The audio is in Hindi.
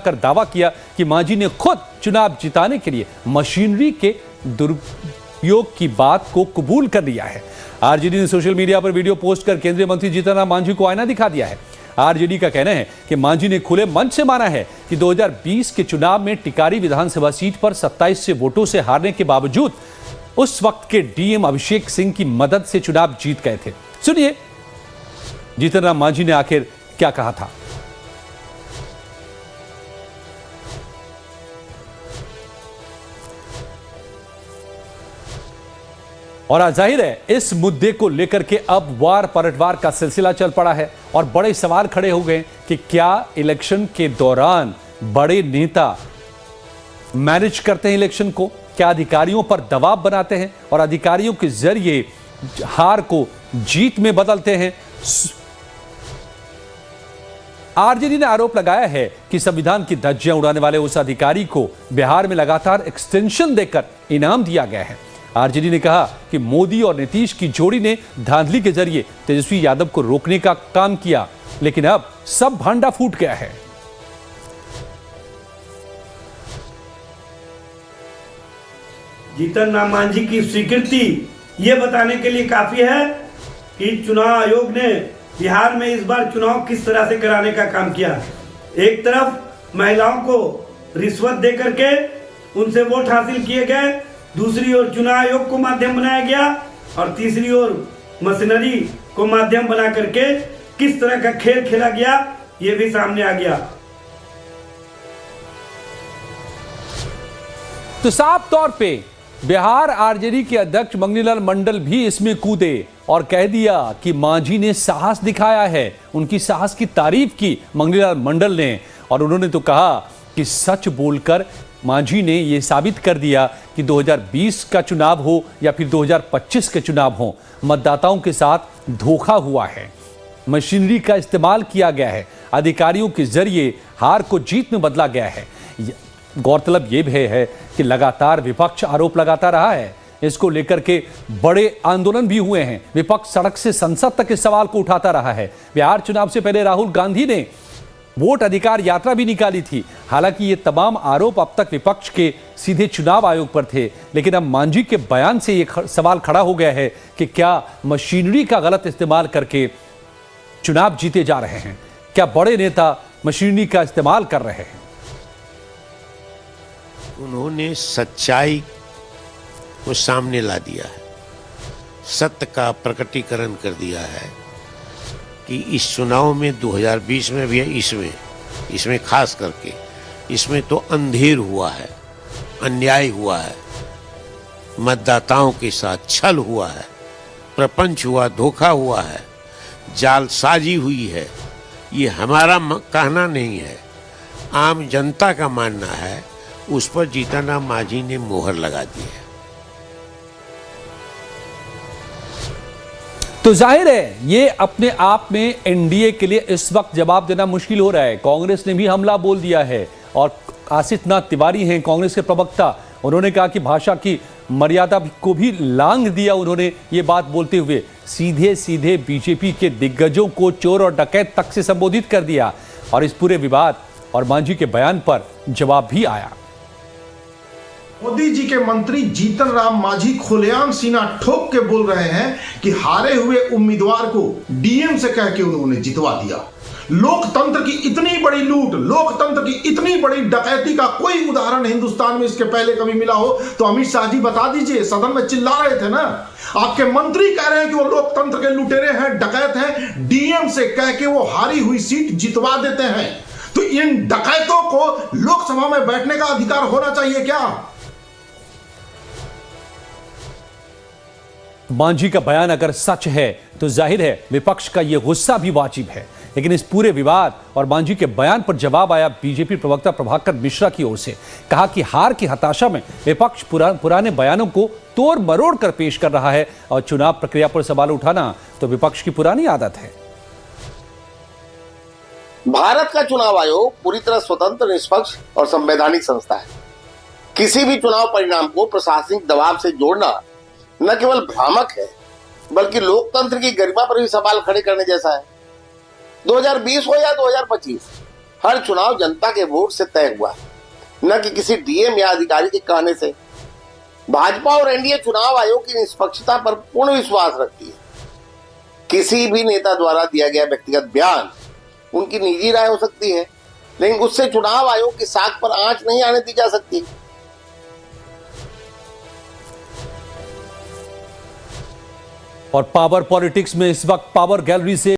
कर दावा किया कि मांझी ने खुद चुनाव जिताने के लिए मशीनरी के दुरुपयोग की बात को कबूल कर लिया है। आरजेडी ने सोशल मीडिया पर वीडियो पोस्ट कर केंद्रीय मंत्री जीतन राम मांझी को आईना दिखा दिया है। आरजेडी का कहना है कि मांझी ने खुले मंच से माना है कि 2020 के चुनाव में टिकारी विधानसभा सीट पर 27 से वोटों से हारने के बावजूद उस वक्त के डीएम अभिषेक सिंह की मदद से चुनाव जीत गए थे। सुनिए जीतन राम मांझी ने आखिर क्या कहा था। और जाहिर है इस मुद्दे को लेकर के अब वार पलटवार का सिलसिला चल पड़ा है और बड़े सवाल खड़े हो गए कि क्या इलेक्शन के दौरान बड़े नेता मैनेज करते हैं इलेक्शन को, क्या अधिकारियों पर दबाव बनाते हैं और अधिकारियों के जरिए हार को जीत में बदलते हैं। आरजेडी ने आरोप लगाया है कि संविधान की धज्जियां उड़ाने वाले उस अधिकारी को बिहार में लगातार एक्सटेंशन देकर इनाम दिया गया है। आरजेडी ने कहा कि मोदी और नीतीश की जोड़ी ने धांधली के जरिए तेजस्वी यादव को रोकने का काम किया, लेकिन अब सब भांडा फूट गया है। जीतन राम मांझी की स्वीकृति ये बताने के लिए काफी है कि चुनाव आयोग ने बिहार में इस बार चुनाव किस तरह से कराने का काम किया। एक तरफ महिलाओं को रिश्वत दे करके उनसे वोट हासिल किए गए, दूसरी ओर चुनाव आयोग को माध्यम बनाया गया और तीसरी ओर मशीनरी को माध्यम बना करके किस तरह का खेल खेला गया ये भी सामने आ गया। तो साफ तौर पे बिहार आरजेडी के अध्यक्ष मंगनीलाल मंडल भी इसमें कूदे और कह दिया कि मांझी ने साहस दिखाया है। उनकी साहस की तारीफ की मंगनीलाल मंडल ने और उन्होंने तो कहा कि सच बोलकर मांझी ने यह साबित कर दिया कि 2020 का चुनाव हो या फिर 2025 के चुनाव हो, मतदाताओं के साथ धोखा हुआ है, मशीनरी का इस्तेमाल किया गया है, अधिकारियों के जरिए हार को जीत में बदला गया है। गौरतलब यह भी है कि लगातार विपक्ष आरोप लगाता रहा है, इसको लेकर के बड़े आंदोलन भी हुए हैं। विपक्ष सड़क से संसद तक इस सवाल को उठाता रहा है। बिहार चुनाव से पहले राहुल गांधी ने वोट अधिकार यात्रा भी निकाली थी। हालांकि ये तमाम आरोप अब तक विपक्ष के सीधे चुनाव आयोग पर थे, लेकिन अब मांझी के बयान से ये सवाल खड़ा हो गया है कि क्या मशीनरी का गलत इस्तेमाल करके चुनाव जीते जा रहे हैं? क्या बड़े नेता मशीनरी का इस्तेमाल कर रहे हैं? उन्होंने सच्चाई को सामने ला दिया है, सत्य का प्रकटीकरण कर दिया है कि इस चुनाव में 2020 में भी है, इसमें खास करके इसमें तो अंधेर हुआ है, अन्याय हुआ है, मतदाताओं के साथ छल हुआ है, प्रपंच हुआ, धोखा हुआ है, जालसाजी हुई है। ये हमारा कहना नहीं है, आम जनता का मानना है। उस पर जीतन राम मांझी ने मोहर लगा दी है। तो जाहिर है ये अपने आप में एनडीए के लिए इस वक्त जवाब देना मुश्किल हो रहा है। कांग्रेस ने भी हमला बोल दिया है और आसिफ नाथ तिवारी हैं कांग्रेस के प्रवक्ता, उन्होंने कहा कि भाषा की मर्यादा को भी लांघ दिया। उन्होंने ये बात बोलते हुए सीधे सीधे बीजेपी के दिग्गजों को चोर और डकैत तक से संबोधित कर दिया और इस पूरे विवाद और मांझी के बयान पर जवाब भी आया। मोदी जी के मंत्री जीतन राम मांझी खुलेआम सीना ठोक के बोल रहे हैं कि हारे हुए उम्मीदवार को डीएम से कह के उन्होंने जितवा दिया। लोकतंत्र की इतनी बड़ी लूट, लोकतंत्र की इतनी बड़ी डकैती का कोई उदाहरण हिंदुस्तान में इसके पहले कभी मिला हो तो अमित शाह जी बता दीजिए। सदन में चिल्ला रहे थे ना, आपके मंत्री कह रहे हैं कि वो लोकतंत्र के लुटेरे हैं, डकैत हैं, डीएम से कह के वो हारी हुई सीट जितवा देते हैं। तो इन डकैतों को लोकसभा में बैठने का अधिकार होना चाहिए क्या? मांझी का बयान अगर सच है तो जाहिर है विपक्ष का यह गुस्सा भी वाजिब है, लेकिन इस पूरे विवाद और मांझी के बयान पर जवाब आया बीजेपी प्रवक्ता प्रभाकर मिश्रा की ओर से। कहा कि हार की हताशा में विपक्ष पुराने बयानों को तोड़ मरोड़ कर पेश कर रहा है और चुनाव प्रक्रिया पर सवाल उठाना तो विपक्ष की पुरानी आदत है। भारत का चुनाव आयोग पूरी तरह स्वतंत्र, निष्पक्ष और संवैधानिक संस्था है। किसी भी चुनाव परिणाम को प्रशासनिक दबाव से जोड़ना न केवल भ्रामक है बल्कि लोकतंत्र की गरिमा पर भी सवाल खड़े करने जैसा है। 2020 हो या 2025, हर चुनाव जनता के वोट से तय हुआ है, न कि किसी डीएम या अधिकारी के कहने से। भाजपा और एनडीए चुनाव आयोग की निष्पक्षता पर पूर्ण विश्वास रखती है। किसी भी नेता द्वारा दिया गया व्यक्तिगत बयान उनकी निजी राय हो सकती है, लेकिन उससे चुनाव आयोग की साख पर आंच नहीं आने दी जा सकती। और पावर पॉलिटिक्स में इस वक्त पावर गैलरी से